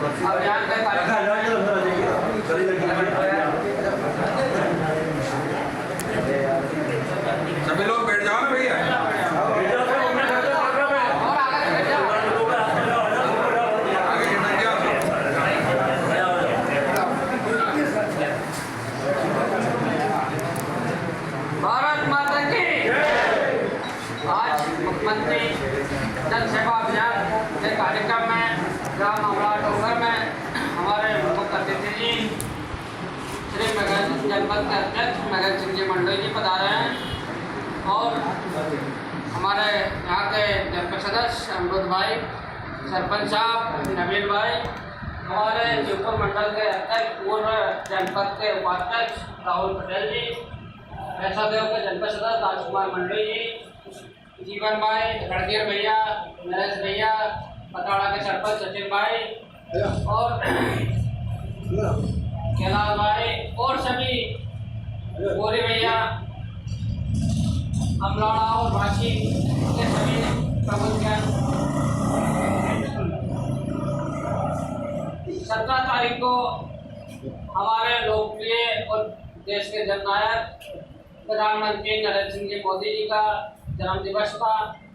अभियान का सभी लोग बैठ जाओ ना भैया। भारत माता की आज मुख्यमंत्री जन सेवा अभियान के कार्यक्रम में ग्राम अमला डोंगर में हमारे मुख्य अतिथि जी श्री जनपद के अध्यक्ष मगन सिंह जी मंडोई जी पधारे हैं और हमारे यहाँ के जनपद सदस्य अमरुद भाई, सरपंच साहब नवीन भाई, हमारे शिवपुर मंडल के अध्यक्ष पूर्व जनपद के उपाध्यक्ष राहुल पटेल जी, देव के जनपद सदस्य राजकुमार मंडोई जी, जीवन भाई, रणधीर भैया, नरेश भैया, पताड़ा के सरपंच सचिन भाई और कैलाश भाई और सभी गोरी भैया, अमलाड़ा और भाषी के सभी प्रबंधन 17 तारीख को हमारे लोकप्रिय और देश के जननायक प्रधानमंत्री नरेंद्र सिंह जी मोदी जी का जन्म दिवस था।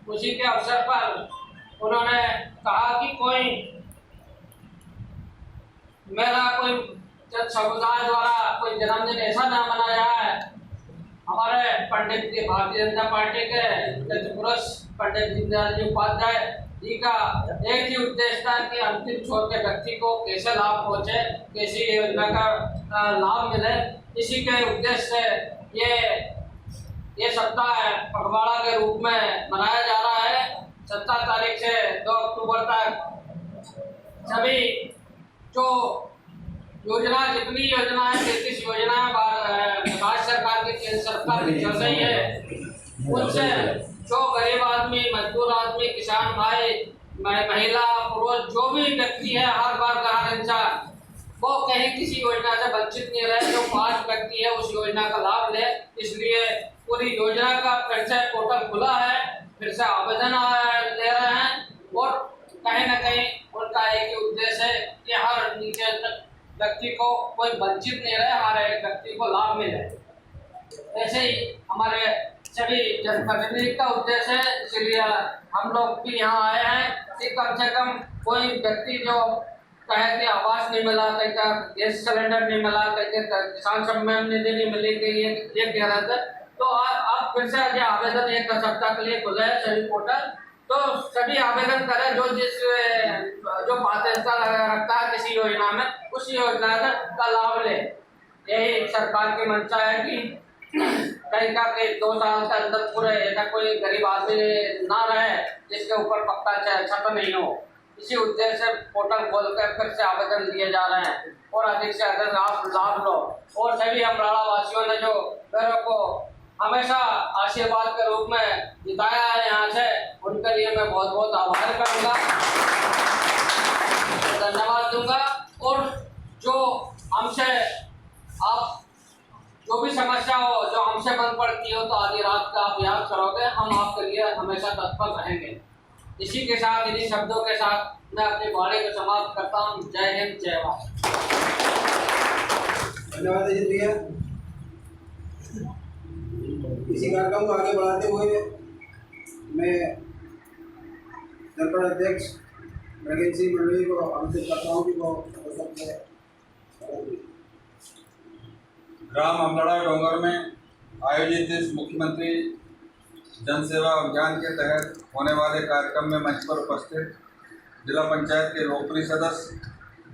उसी के अवसर पर उन्होंने कहा कि कोई समुदाय द्वारा कोई जन्मदिन ऐसा ना मनाया है। हमारे पंडित जी भारतीय जनता पार्टी के पुरुष पंडित दीनदयाल जी उपाध्याय जी का एक ही उद्देश्य था कि अंतिम छोर के व्यक्ति को कैसे लाभ पहुँचे, कैसी योजना का लाभ मिले। इसी के उद्देश्य से ये सप्ताह पखवाड़ा के रूप में मनाया जा रहा है। 17 तारीख से 2 अक्टूबर तक सभी जो योजना जितनी योजना है 33 योजना राज्य सरकार की, केंद्र सरकार की चल रही है, उनसे जो गरीब आदमी, मजदूर आदमी, किसान भाई, महिला, पुरुष, जो भी व्यक्ति है, हर बार का हर इंसान वो कहीं किसी योजना से वंचित नहीं रहे। जो 5 व्यक्ति है उस योजना का लाभ ले, इसलिए पूरी योजना का फिर से पोर्टल खुला है, फिर से आवेदन ले रहे हैं और कहीं न कहीं उनका एक ही उद्देश्य है कि हर नीचे व्यक्ति को कोई वंचित नहीं रहे, हर एक व्यक्ति को लाभ मिले। ऐसे ही हमारे सभी जनप्रतिनिधि का उद्देश्य है, इसलिए हम लोग भी यहाँ आए हैं कि कम से कम कोई व्यक्ति जो कहे कि आवास नहीं मिला, कहीं का गैस सिलेंडर नहीं मिला, कहीं किसान सम्मान निधि नहीं मिली, ये कह रहे थे, तो आप फिर से जो आवेदन 1 सप्ताह के लिए खुले है सभी पोर्टल, तो सभी आवेदन करें जो पात्रता रखता है किसी योजना में, उस योजना का लाभ ले। यही सरकार की मंशा है कि कहीं का 2 साल के अंदर पूरे ऐसा कोई गरीब आदमी ना रहे जिसके ऊपर पक्का छत नहीं हो। इसी उद्देश्य से पोर्टल खोलकर फिर से आवेदन दिए जा रहे हैं और अधिक से अधिक लाभ लो। और सभी अमराड़ा वासियों ने जो मेरे को हमेशा आशीर्वाद के रूप में जिताया है यहाँ से, उनके लिए मैं बहुत बहुत आभार करूँगा, धन्यवाद दूंगा। और जो हमसे आप जो भी समस्या हो, जो हमसे बंद पड़ती हो, तो आधी रात का आप याद करोगे, हम आपके लिए हमेशा तत्पर रहेंगे। इसी के साथ, इन्हीं शब्दों के साथ मैं अपनी वाणी को समाप्त करता हूँ। जय हिंद, जय भारत। धन्यवाद भैया। इसी कार्यक्रम को आगे बढ़ाते हुए मैं जनपद अध्यक्ष मगन सिंह मंडोई को आमंत्रित करता हूँ कि वो ग्राम अमलाड़ा डोंगर में आयोजित इस मुख्यमंत्री जन सेवा अभियान के तहत होने वाले कार्यक्रम में मंच पर उपस्थित जिला पंचायत के लोकप्रिय सदस्य,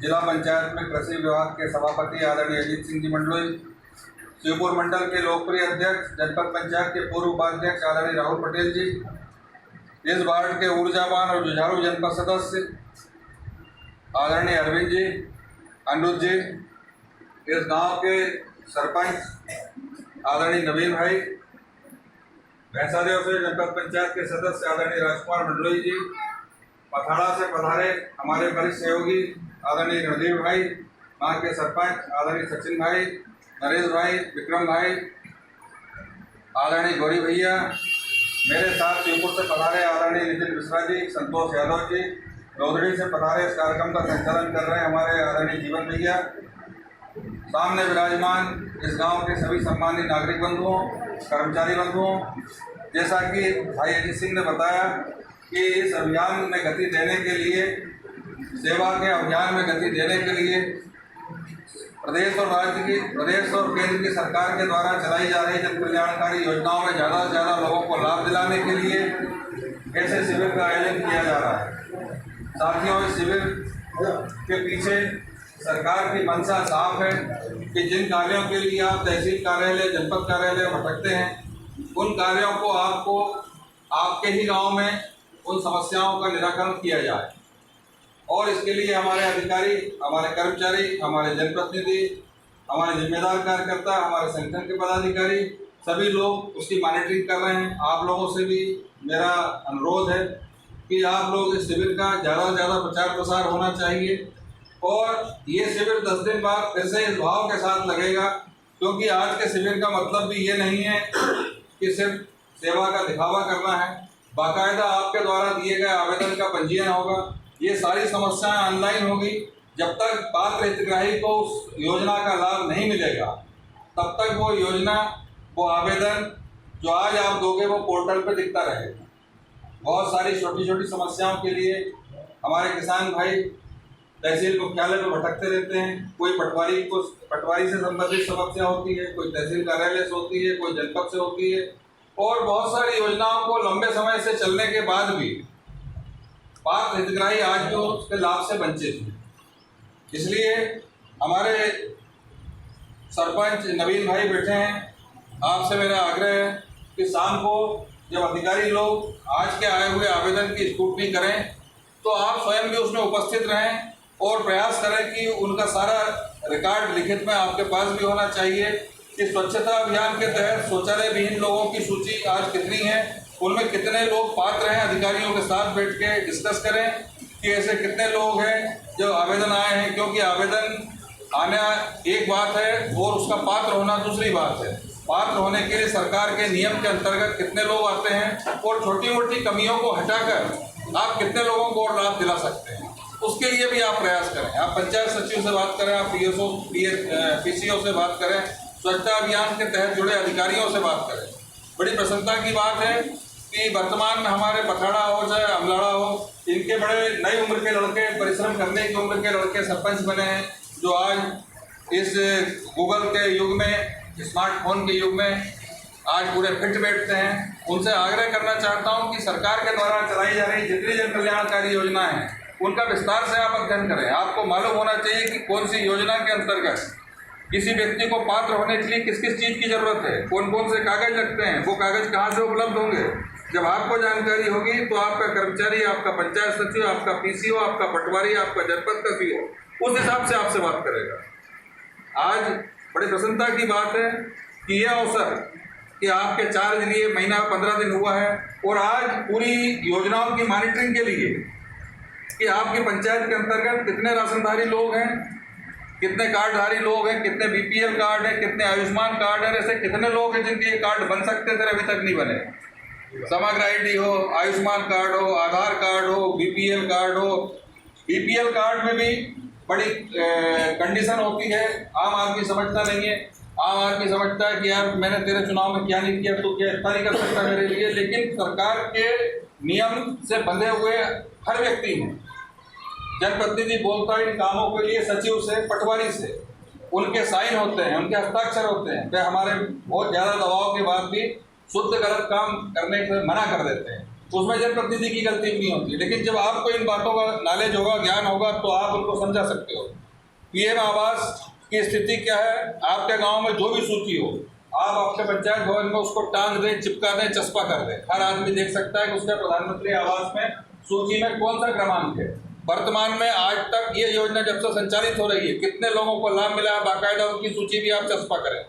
जिला पंचायत में कृषि विभाग के सभापति आदरणीय अजीत सिंह जी मंडलोई, शिवपुर मंडल के लोकप्रिय अध्यक्ष, जनपद पंचायत के पूर्व उपाध्यक्ष आदरणीय राहुल पटेल जी, इस वार्ड के ऊर्जावान और जुझारू जनपद सदस्य आदरणीय अरविंद जी, अनिरुद्ध जी, इस गांव के सरपंच आदरणीय नवीन भाई, भैंसादेव से जनपद पंचायत के सदस्य आदरणीय राजकुमार मंडलोई जी, पथाड़ा से पधारे हमारे वरिष्ठ सहयोगी आदरणीय रणधीर भाई, वहाँ के सरपंच आदरणीय सचिन भाई, नरेश भाई, विक्रम भाई, आदरणीय गौरी भैया, मेरे साथ शिवपुर से पधारे आदरणीय नितिन मिश्रा जी, संतोष यादव जी, लोधड़ी से पधारे इस कार्यक्रम का संचालन कर रहे हमारे आदरणीय जीवन भैया, सामने विराजमान इस गांव के सभी सम्मानित नागरिक बंधुओं, कर्मचारी बंधुओं, जैसा कि भाई अजीत सिंह ने बताया कि इस अभियान में गति देने के लिए, सेवा के अभियान में गति देने के लिए प्रदेश और केंद्र की सरकार के द्वारा चलाई जा रही जन कल्याणकारी योजनाओं में ज़्यादा से ज़्यादा लोगों को लाभ दिलाने के लिए ऐसे शिविर का आयोजन किया जा रहा है। साथियों, इस शिविर के पीछे सरकार की मंशा साफ है कि जिन कार्यों के लिए आप तहसील कार्यालय, जनपद कार्यालय भटकते हैं, उन कार्यों को आपको आपके ही गांव में उन समस्याओं का निराकरण किया जाए। और इसके लिए हमारे अधिकारी, हमारे कर्मचारी, हमारे जनप्रतिनिधि, हमारे जिम्मेदार कार्यकर्ता, हमारे संगठन के पदाधिकारी सभी लोग उसकी मॉनिटरिंग कर रहे हैं। आप लोगों से भी मेरा अनुरोध है कि आप लोग इस शिविर का ज़्यादा से ज़्यादा प्रचार प्रसार होना चाहिए। और ये शिविर 10 दिन बाद फिर से इस भाव के साथ लगेगा, क्योंकि आज के शिविर का मतलब भी ये नहीं है कि सिर्फ सेवा का दिखावा करना है। बाकायदा आपके द्वारा दिए गए आवेदन का पंजीयन होगा। ये सारी समस्याएं ऑनलाइन होगी। जब तक पात्र हितग्राही को उस योजना का लाभ नहीं मिलेगा, तब तक वो योजना, वो आवेदन जो आज आप दोगे वो पोर्टल पे दिखता रहेगा। बहुत सारी छोटी छोटी समस्याओं के लिए हमारे किसान भाई तहसील मुख्यालय पर भटकते रहते हैं। कोई पटवारी से संबंधित समस्या होती है, कोई तहसील कार्यालय से होती है, कोई जनपद से होती है, और बहुत सारी योजनाओं को लंबे समय से चलने के बाद भी पात्र हितग्राही आज भी उसके लाभ से वंचित हैं। इसलिए हमारे सरपंच नवीन भाई बैठे हैं, आपसे मेरा आग्रह है कि शाम को जब अधिकारी लोग आज के आए हुए आवेदन की स्क्रूटनी करें, तो आप स्वयं भी उसमें उपस्थित रहें और प्रयास करें कि उनका सारा रिकॉर्ड लिखित में आपके पास भी होना चाहिए कि स्वच्छता अभियान के तहत शौचालय विहीन लोगों की सूची आज कितनी है, उनमें कितने लोग पात्र हैं। अधिकारियों के साथ बैठ के डिस्कस करें कि ऐसे कितने लोग हैं जो आवेदन आए हैं, क्योंकि आवेदन आना एक बात है और उसका पात्र होना दूसरी बात है। पात्र होने के लिए सरकार के नियम के अंतर्गत कितने लोग आते हैं और छोटी मोटी कमियों को हटाकर आप कितने लोगों को और लाभ दिला सकते हैं, उसके लिए भी आप प्रयास करें। आप पंचायत सचिव से बात करें, आप पीसीओ से बात करें, स्वच्छता अभियान के तहत जुड़े अधिकारियों से बात करें। बड़ी प्रसन्नता की बात है कि वर्तमान में हमारे पथाड़ा हो चाहे अमलाड़ा हो, इनके बड़े नई उम्र के लड़के, परिश्रम करने की उम्र के लड़के सरपंच बने हैं, जो आज इस गूगल के युग में, स्मार्टफोन के युग में आज पूरे फिट बैठते हैं। उनसे आग्रह करना चाहता हूं कि सरकार के द्वारा चलाई जा रही जितनी जन कल्याणकारी योजनाएं हैं, उनका विस्तार से आप अध्ययन करें। आपको मालूम होना चाहिए कि कौन सी योजना के अंतर्गत किसी व्यक्ति को पात्र होने के लिए किस किस चीज़ की ज़रूरत है, कौन कौन से कागज लगते हैं, वो कागज कहाँ से उपलब्ध होंगे। जब आपको जानकारी होगी तो आपका कर्मचारी, आपका पंचायत सचिव, आपका पीसीओ, आपका पटवारी, आपका जनपद का सीओ उस हिसाब से आपसे बात करेगा। आज बड़ी प्रसन्नता की बात है कि यह अवसर कि आपके चार्ज लिए महीना 15 दिन हुआ है और आज पूरी योजनाओं की मॉनिटरिंग के लिए कि आपकी पंचायत के अंतर्गत कितने राशनधारी लोग हैं, कितने कार्डधारी लोग हैं, कितने बीपीएल कार्ड हैं, कितने आयुष्मान कार्ड हैं, ऐसे कितने लोग हैं जिनके ये कार्ड बन सकते थे अभी तक नहीं बने। समग्र आईडी हो, आयुष्मान कार्ड हो, आधार कार्ड हो, बीपीएल कार्ड हो। बीपीएल कार्ड में भी बड़ी कंडीशन होती है, आम आदमी समझता नहीं है। आम आदमी समझता है कि यार मैंने तेरे चुनाव में क्या नहीं किया, तो क्या इतना नहीं कर सकता मेरे लिए। लेकिन सरकार के नियम से बंधे हुए हर व्यक्ति हैं। जनप्रतिनिधि बोलता है इन कामों के लिए सचिव से, पटवारी से, उनके साइन होते हैं, उनके हस्ताक्षर होते हैं। वे हमारे बहुत ज़्यादा दबाव के बाद भी शुद्ध गलत काम करने से मना कर देते हैं, उसमें जनप्रतिनिधि की गलती नहीं होती। लेकिन जब आपको इन बातों का नॉलेज होगा, ज्ञान होगा, तो आप उनको समझा सकते हो। पीएम आवास की स्थिति क्या है, आपके गांव में जो भी सूची हो, आप अपने पंचायत भवन में उसको टांग दें, चिपका दें, चस्पा कर दें। हर आदमी देख सकता है कि उसका प्रधानमंत्री आवास में सूची में कौन सा क्रमांक है। वर्तमान में आज तक ये योजना जब से संचालित हो रही है, कितने लोगों को लाभ मिला है, बाकायदा उनकी सूची भी आप चस्पा करें।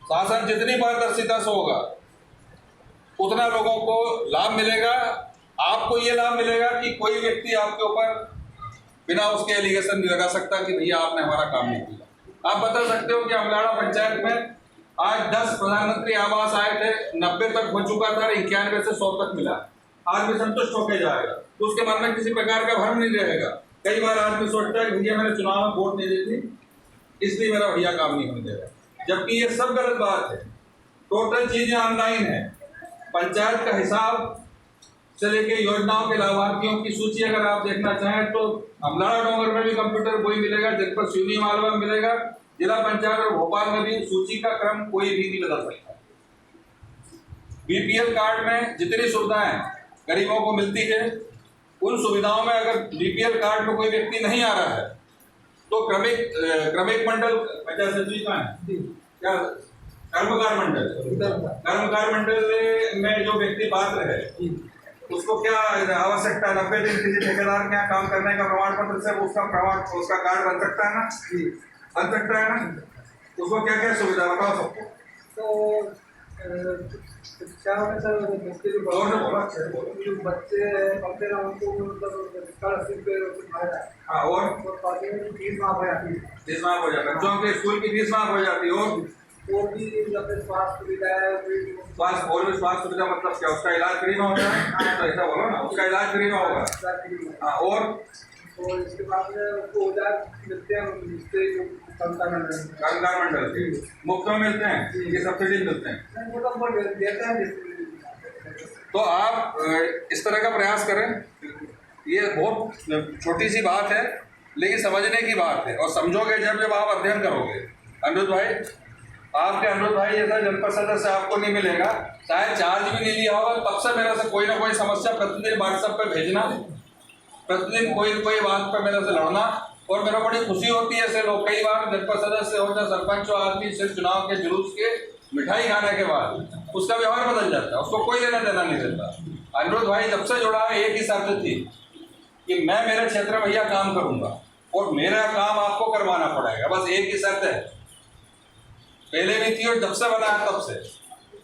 शासन जितनी पारदर्शिता से होगा उतना लोगों को लाभ मिलेगा। आपको ये लाभ मिलेगा कि कोई व्यक्ति आपके ऊपर बिना उसके एलिगेशन नहीं लगा सकता कि भैया आपने हमारा काम नहीं किया। आप बता सकते हो कि अमलाड़ा पंचायत में आज 10 प्रधानमंत्री आवास आए थे, 90 तक हो चुका था, 91 से 100 तक मिला। आदमी संतुष्ट होकर जाएगा, तो उसके मन में किसी प्रकार का भ्रम नहीं रहेगा। कई बार आदमी सोचता है कि भैया मैंने चुनाव में वोट नहीं दी थी, इसलिए मेरा भैया काम नहीं होने दे रहा, जबकि ये सब गलत बात है। टोटल चीजें ऑनलाइन है। पंचायत का हिसाब से लेके योजनाओं के लाभार्थियों की सूची अगर आप देखना चाहें तो अमलाड़ा डोंगर में भी कंप्यूटर वही मिलेगा, जनपद सिवनी मालवा में मिलेगा, जिला पंचायत और भोपाल में भी सूची का क्रम कोई भी नहीं बदल सकता। बीपीएल कार्ड में जितनी सुविधाएं गरीबों को मिलती है, उन सुविधाओं में अगर बीपीएल कार्ड में कोई व्यक्ति नहीं आ रहा है तो क्रमिक मंडल पंचायत सचिव का है क्या, कर्मकार मंडल में जो व्यक्ति पात्र है उसको क्या आवश्यकता 90 दिन किसी ठेकेदार के यहाँ काम करने का प्रमाण पत्र से उसका कार्ड बन सकता है ना, बन सकता है ना। उसको क्या क्या सुविधा बताओ सबको। तो शिक्षा में सर बच्चे जो बच्चे पढ़ते हैं उनको मतलब स्कॉलरशिप पे हाँ, और फीस माफ हो जाती है, फीस माफ हो जाता है, बच्चों के स्कूल की फीस माफ हो जाती है। और भी स्वास्थ्य सुविधा है, स्वास्थ्य सुविधा मतलब क्या, उसका इलाज फ्री में होता है, तो ऐसा बोलो ना, उसका इलाज फ्री में होगा। हाँ, और इसके बाद में उसको औजार मिलते हैं, कर्मकार मंडल मुफ्त में मिलते हैं, ये सब्सिडी मिलते हैं। तो आप इस तरह का प्रयास करें। ये बहुत छोटी सी बात है लेकिन समझने की बात है, और समझोगे जब आप अध्ययन करोगे। अनिरुद्ध भाई, आपके अनिरुद्ध भाई जैसा जनपद सदस्य आपको नहीं मिलेगा, शायद चार्ज भी नहीं लिया होगा, तब से मेरे से कोई ना कोई समस्या प्रतिदिन व्हाट्सएप पे भेजना, प्रतिदिन कोई बात पे मेरे से लड़ना, और मेरा बड़ी खुशी होती है ऐसे लोग। कई बार जनपद सदस्य हो चाहे सरपंच हो, आदमी सिर्फ चुनाव के जुलूस के मिठाई खाने के बाद उसका व्यवहार बदल जाता है, उसको कोई लेना देना नहीं देता। अनिरुद्ध भाई जब से जुड़ा एक ही शर्त थी कि मैं मेरे क्षेत्र में भैया काम करूंगा और मेरा काम आपको करवाना पड़ेगा, बस एक ही शर्त है। पहले भी थी और जब से बना है तब से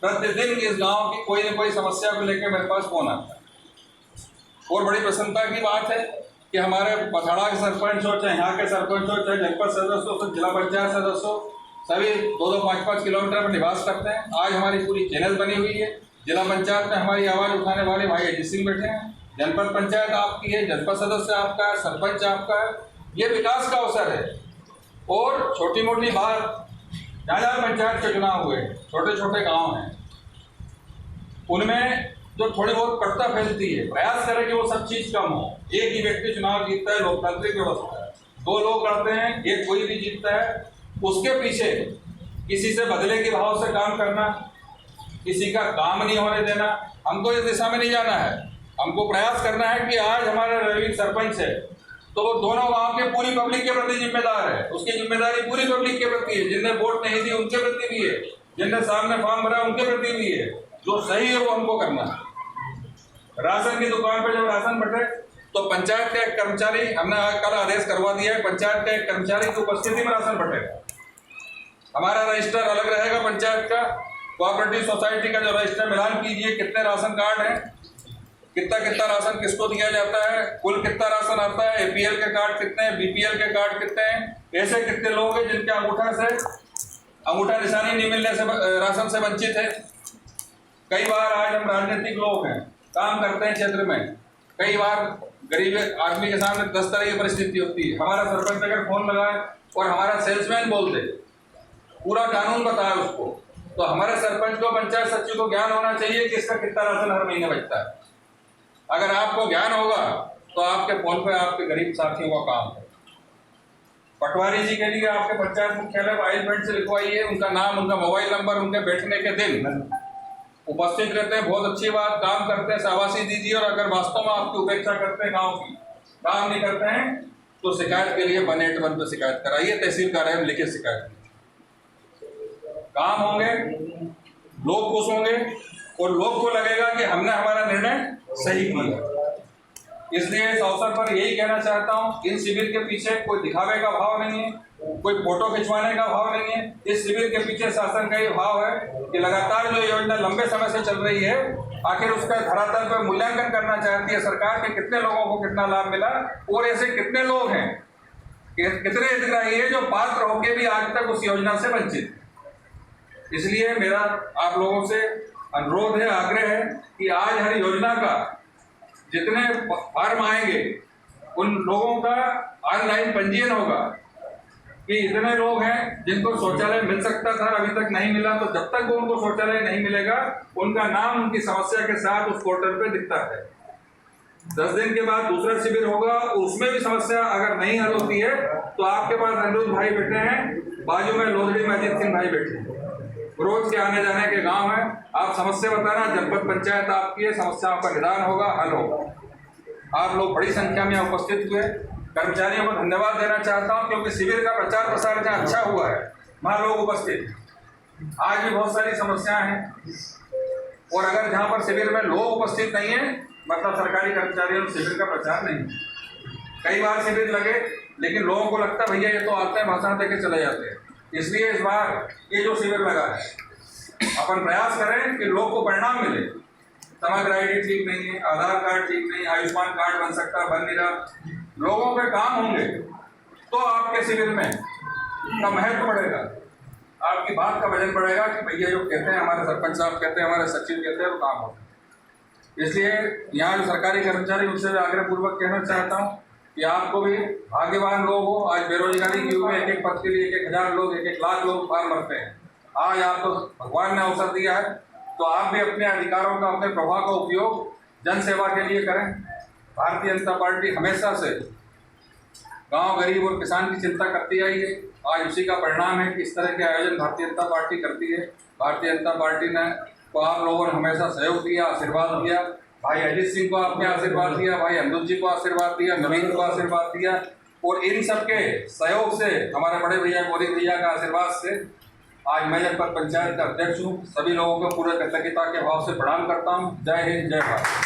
प्रतिदिन इस गांव की कोई न कोई समस्या को लेकर मेरे पास फोन आता है। और बड़ी प्रसन्नता की बात है कि हमारे पथाड़ा के सरपंच हो, चाहे यहाँ के सरपंच हो, चाहे जनपद सदस्य हो, जिला पंचायत सदस्य हो, सभी 2-2, 5-5 किलोमीटर पर निवास करते हैं। आज हमारी पूरी चैनल बनी हुई है। जिला पंचायत में हमारी आवाज़ उठाने वाले भाई अजीत सिंह बैठे हैं, जनपद पंचायत आपकी है, जनपद सदस्य आपका है, सरपंच आपका है। ये विकास का अवसर है। और छोटी मोटी बात, जहाँ पंचायत के चुनाव हुए, छोटे छोटे गांव हैं, उनमें जो थोड़ी बहुत कटुता फैलती है, प्रयास करें कि वो सब चीज़ कम हो। एक ही व्यक्ति चुनाव जीतता है, लोकतांत्रिक व्यवस्था है, 2 लोग लड़ते हैं, एक कोई भी जीतता है, उसके पीछे किसी से बदले के भाव से काम करना, किसी का काम नहीं होने देना, हमको इस दिशा में नहीं जाना है। हमको प्रयास करना है कि आज हमारा रवि सरपंच है तो वो दोनों गांव के पूरी पब्लिक के प्रति जिम्मेदार है, उसकी जिम्मेदारी पूरी पब्लिक के प्रति है। जिनने वोट नहीं दी उनके प्रति भी है, जिनने सामने फॉर्म भरा उनके प्रति भी है। जो सही है वो हमको करना है। राशन की दुकान पर जब राशन बटे तो पंचायत का एक कर्मचारी, हमने कल आदेश करवा दिया है, पंचायत के एक कर्मचारी की उपस्थिति में राशन बटेगा। हमारा रजिस्टर अलग रहेगा पंचायत का, कोऑपरेटिव सोसाइटी का जो रजिस्टर मिलान कीजिए, कितने राशन कार्ड हैं, कितना राशन किसको दिया जाता है, कुल कितना राशन आता है, एपीएल के कार्ड कितने हैं, बीपीएल के कार्ड कितने हैं, ऐसे कितने लोग हैं जिनके अंगूठा निशानी नहीं मिलने से राशन से वंचित है। कई बार आज हम राजनीतिक लोग हैं, काम करते हैं क्षेत्र में, कई बार गरीब आदमी के सामने 10 तरह की परिस्थिति होती है। हमारा सरपंच अगर फोन लगाए और हमारा सेल्समैन बोल दे, पूरा कानून बताए उसको, तो हमारे सरपंच को, पंचायत सचिव को ज्ञान होना चाहिए कि इसका कितना राशन हर महीने बचता है। अगर आपको ज्ञान होगा तो आपके फोन पे आपके गरीब साथियों का काम है। पटवारी जी के लिए आपके पंचायत मुख्यालय अरेंजमेंट से लिखवाइए, उनका नाम, उनका मोबाइल नंबर, उनके बैठने के दिन उपस्थित रहते हैं, बहुत अच्छी बात, काम करते हैं, शाबाशी दीजिए। और अगर वास्तव में आपकी उपेक्षा करते हैं, गाँव की काम नहीं करते हैं, तो शिकायत के लिए 181 पे शिकायत कराइए, तहसील कार्यालय में लिखित शिकायत। काम होंगे, लोग खुश होंगे और लोग को लगेगा कि हमने हमारा निर्णय सही किया। इसलिए इस अवसर पर यही कहना चाहता हूँ, इन शिविर के पीछे कोई दिखावे का भाव नहीं है, कोई फोटो खिंचवाने का भाव नहीं है। इस शिविर के पीछे शासन का ये भाव है कि लगातार जो योजना लंबे समय से चल रही है, आखिर उसका धरातल पर मूल्यांकन करना चाहती है सरकार के कितने लोगों को कितना लाभ मिला और ऐसे कितने लोग हैं, कितने हितग्राही है जो पात्र होकर भी आज तक उस योजना से वंचित। इसलिए मेरा आप लोगों से अनुरोध है, आग्रह है कि आज हर योजना का जितने फॉर्म आएंगे उन लोगों का ऑनलाइन पंजीयन होगा कि इतने लोग हैं जिनको शौचालय मिल सकता था, अभी तक नहीं मिला। तो जब तक वो उनको शौचालय नहीं मिलेगा, उनका नाम उनकी समस्या के साथ उस पोर्टल पे दिखता है। 10 दिन के बाद दूसरा शिविर होगा, उसमें भी समस्या अगर नहीं हल होती है तो आपके पास अनिरुद्ध भाई बैठे हैं, बाजू में लोधड़ी में अजीत सिंह भाई बैठे हैं, रोज के आने जाने के गांव है। आप समस्या बताना, जनपद पंचायत आपकी है, समस्याओं का निदान होगा, हल होगा। आप लोग बड़ी संख्या में उपस्थित हुए, कर्मचारियों को धन्यवाद देना चाहता हूं क्योंकि शिविर का प्रचार प्रसार जहाँ अच्छा हुआ है वहाँ लोग उपस्थित हैं। आज भी बहुत सारी समस्याएं हैं और अगर जहाँ पर शिविर में लोग उपस्थित नहीं है मतलब सरकारी कर्मचारियों ने शिविर का प्रचार नहीं। कई बार शिविर लगे लेकिन लोगों को लगता है भैया ये तो आते हैं भाषण देके चले जाते हैं, इसलिए इस बार ये जो शिविर लगा है अपन प्रयास करें कि लोग को परिणाम मिले। समग्र आईडी ठीक नहीं है, आधार कार्ड ठीक नहीं, आयुष्मान कार्ड बन सकता है, बन नहीं रहा, लोगों के काम होंगे तो आपके शिविर में का महत्व बढ़ेगा, आपकी बात का वजन बढ़ेगा कि भैया जो कहते हैं हमारे सरपंच साहब कहते हैं, हमारे सचिव कहते हैं, वो काम होगा। इसलिए यहाँ जो सरकारी कर्मचारी उनसे भी आग्रह पूर्वक कहना चाहता हूँ कि आपको भी भाग्यवान लोग हो। आज बेरोजगारी के युग में एक पद के लिए 1,000 लोग 1 लाख लोग फॉर्म भरते हैं। आज आपको भगवान ने अवसर दिया है तो आप भी अपने अधिकारों का, अपने प्रभाव का उपयोग जन सेवा के लिए करें। भारतीय जनता पार्टी हमेशा से गांव, गरीब और किसान की चिंता करती आई है। आज उसी का परिणाम है कि इस तरह के आयोजन भारतीय जनता पार्टी करती है। भारतीय जनता पार्टी ने को आप लोगों ने हमेशा सहयोग दिया, आशीर्वाद दिया। भाई अजीत सिंह को आपने आशीर्वाद दिया, भाई अनिरुद्ध जी को आशीर्वाद दिया, नवीन को आशीर्वाद दिया और इन सबके सहयोग से, हमारे बड़े भैया गौरी भैया का आशीर्वाद से आज मैं जनपद पंचायत का अध्यक्ष हूँ। सभी लोगों को पूरे कृतज्ञता के भाव से प्रणाम करता हूँ। जय हिंद, जय भारत।